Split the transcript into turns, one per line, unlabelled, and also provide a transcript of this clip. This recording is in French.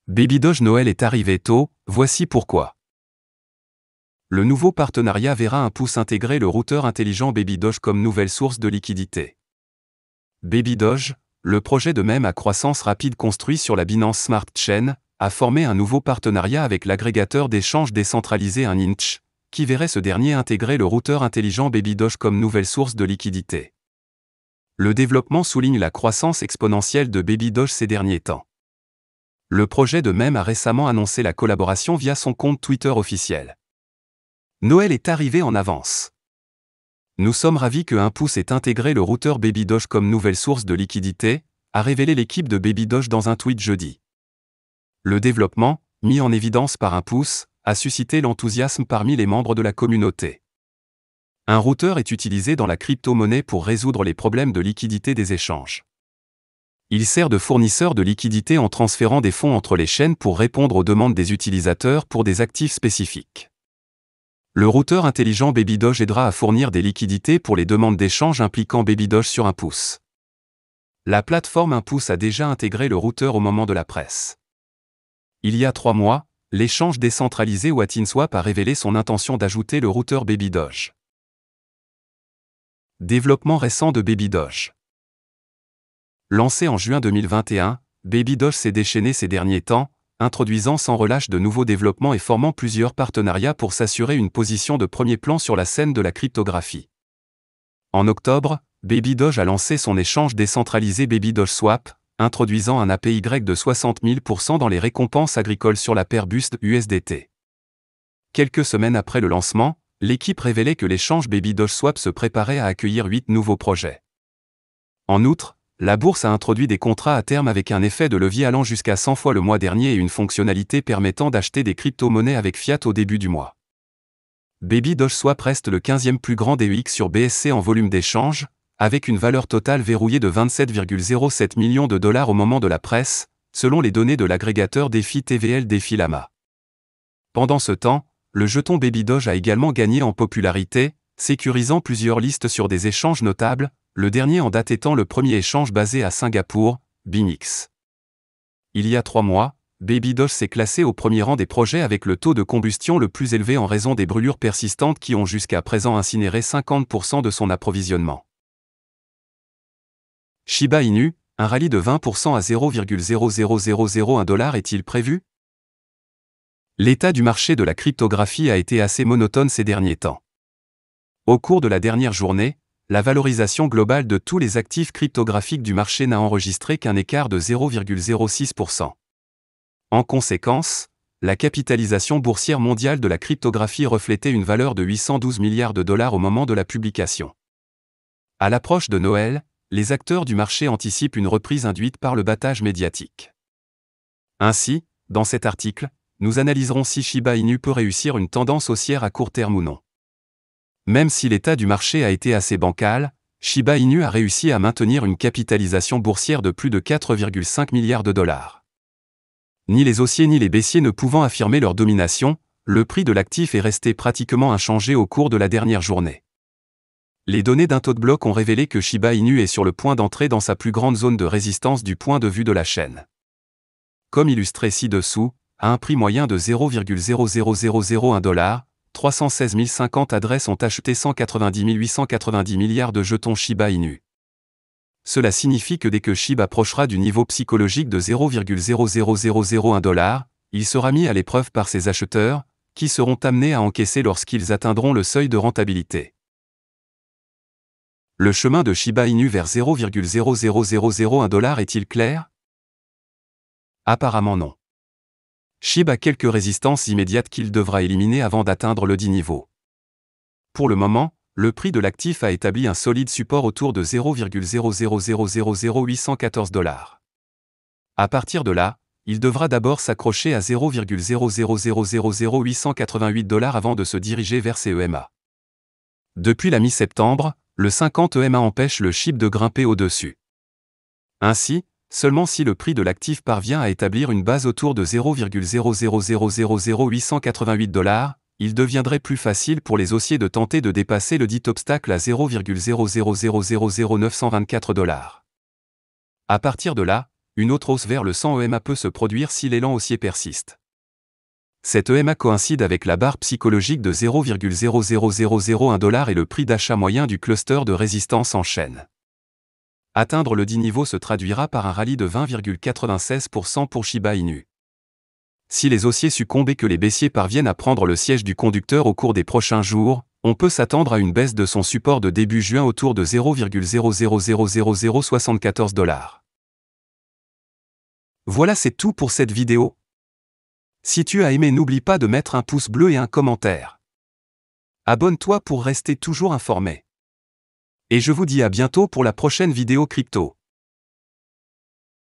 Babydoge Noël est arrivé tôt, voici pourquoi. Le nouveau partenariat verra Impulse intégrer le routeur intelligent Babydoge comme nouvelle source de liquidité. Babydoge, le projet de mème à croissance rapide construit sur la Binance Smart Chain, a formé un nouveau partenariat avec l'agrégateur d'échange décentralisé Inch, qui verrait ce dernier intégrer le routeur intelligent Babydoge comme nouvelle source de liquidité. Le développement souligne la croissance exponentielle de Babydoge ces derniers temps. Le projet de mème a récemment annoncé la collaboration via son compte Twitter officiel. Noël est arrivé en avance. Nous sommes ravis que Impulse ait intégré le routeur Babydoge comme nouvelle source de liquidité, a révélé l'équipe de Babydoge dans un tweet jeudi. Le développement, mis en évidence par Impulse, a suscité l'enthousiasme parmi les membres de la communauté. Un routeur est utilisé dans la crypto-monnaie pour résoudre les problèmes de liquidité des échanges. Il sert de fournisseur de liquidité en transférant des fonds entre les chaînes pour répondre aux demandes des utilisateurs pour des actifs spécifiques. Le routeur intelligent Babydoge aidera à fournir des liquidités pour les demandes d'échange impliquant Babydoge sur Impulse. La plateforme Impulse a déjà intégré le routeur au moment de la presse. Il y a 3 mois, l'échange décentralisé Watinswap a révélé son intention d'ajouter le routeur Babydoge. Développement récent de Babydoge. Lancé en juin 2021, Babydoge s'est déchaîné ces derniers temps, introduisant sans relâche de nouveaux développements et formant plusieurs partenariats pour s'assurer une position de premier plan sur la scène de la cryptographie. En octobre, Babydoge a lancé son échange décentralisé Babydoge Swap, introduisant un APY de 60 000% dans les récompenses agricoles sur la paire Boost USDT. Quelques semaines après le lancement, l'équipe révélait que l'échange Babydoge Swap se préparait à accueillir 8 nouveaux projets. En outre, la bourse a introduit des contrats à terme avec un effet de levier allant jusqu'à 100 fois le mois dernier et une fonctionnalité permettant d'acheter des crypto-monnaies avec fiat au début du mois. Babydoge Swap reste le 15e plus grand DEX sur BSC en volume d'échange, avec une valeur totale verrouillée de 27,07 millions de dollars au moment de la presse, selon les données de l'agrégateur DeFi TVL DeFi Lama. Pendant ce temps, le jeton Babydoge a également gagné en popularité, sécurisant plusieurs listes sur des échanges notables, le dernier en date étant le premier échange basé à Singapour, Binix. Il y a 3 mois, Babydoge s'est classé au premier rang des projets avec le taux de combustion le plus élevé en raison des brûlures persistantes qui ont jusqu'à présent incinéré 50% de son approvisionnement. Shiba Inu, un rallye de 20% à 0,00001 $ est-il prévu? L'état du marché de la cryptographie a été assez monotone ces derniers temps. Au cours de la dernière journée, la valorisation globale de tous les actifs cryptographiques du marché n'a enregistré qu'un écart de 0,06%. En conséquence, la capitalisation boursière mondiale de la cryptographie reflétait une valeur de 812 milliards de dollars au moment de la publication. À l'approche de Noël, les acteurs du marché anticipent une reprise induite par le battage médiatique. Ainsi, dans cet article, nous analyserons si Shiba Inu peut réussir une tendance haussière à court terme ou non. Même si l'état du marché a été assez bancal, Shiba Inu a réussi à maintenir une capitalisation boursière de plus de 4,5 milliards de dollars. Ni les haussiers ni les baissiers ne pouvant affirmer leur domination, le prix de l'actif est resté pratiquement inchangé au cours de la dernière journée. Les données d'un taux de bloc ont révélé que Shiba Inu est sur le point d'entrer dans sa plus grande zone de résistance du point de vue de la chaîne. Comme illustré ci-dessous, à un prix moyen de 0,00001 $, 316 050 adresses ont acheté 190 890 milliards de jetons Shiba Inu. Cela signifie que dès que SHIB approchera du niveau psychologique de 0,00001 $, il sera mis à l'épreuve par ses acheteurs, qui seront amenés à encaisser lorsqu'ils atteindront le seuil de rentabilité. Le chemin de Shiba Inu vers 0,00001 $ est-il clair? Apparemment non. SHIB a quelques résistances immédiates qu'il devra éliminer avant d'atteindre le dit niveau. Pour le moment, le prix de l'actif a établi un solide support autour de 0,0000814 $. À partir de là, il devra d'abord s'accrocher à 0,0000888 $ avant de se diriger vers ses EMA. Depuis la mi-septembre, le 50 EMA empêche le SHIB de grimper au-dessus. Ainsi, seulement si le prix de l'actif parvient à établir une base autour de 0,0000888 $, il deviendrait plus facile pour les haussiers de tenter de dépasser le dit obstacle à 0,0000924 $. À partir de là, Une autre hausse vers le 100 EMA peut se produire si l'élan haussier persiste. Cette EMA coïncide avec la barre psychologique de 0,00001 $ et le prix d'achat moyen du cluster de résistance en chaîne. Atteindre le dit niveau se traduira par un rallye de 20,96% pour Shiba Inu. Si les haussiers succombent et que les baissiers parviennent à prendre le siège du conducteur au cours des prochains jours, on peut s'attendre à une baisse de son support de début juin autour de 0,000074 $. Voilà, c'est tout pour cette vidéo. Si tu as aimé, n'oublie pas de mettre un pouce bleu et un commentaire. Abonne-toi pour rester toujours informé. Et je vous dis à bientôt pour la prochaine vidéo crypto.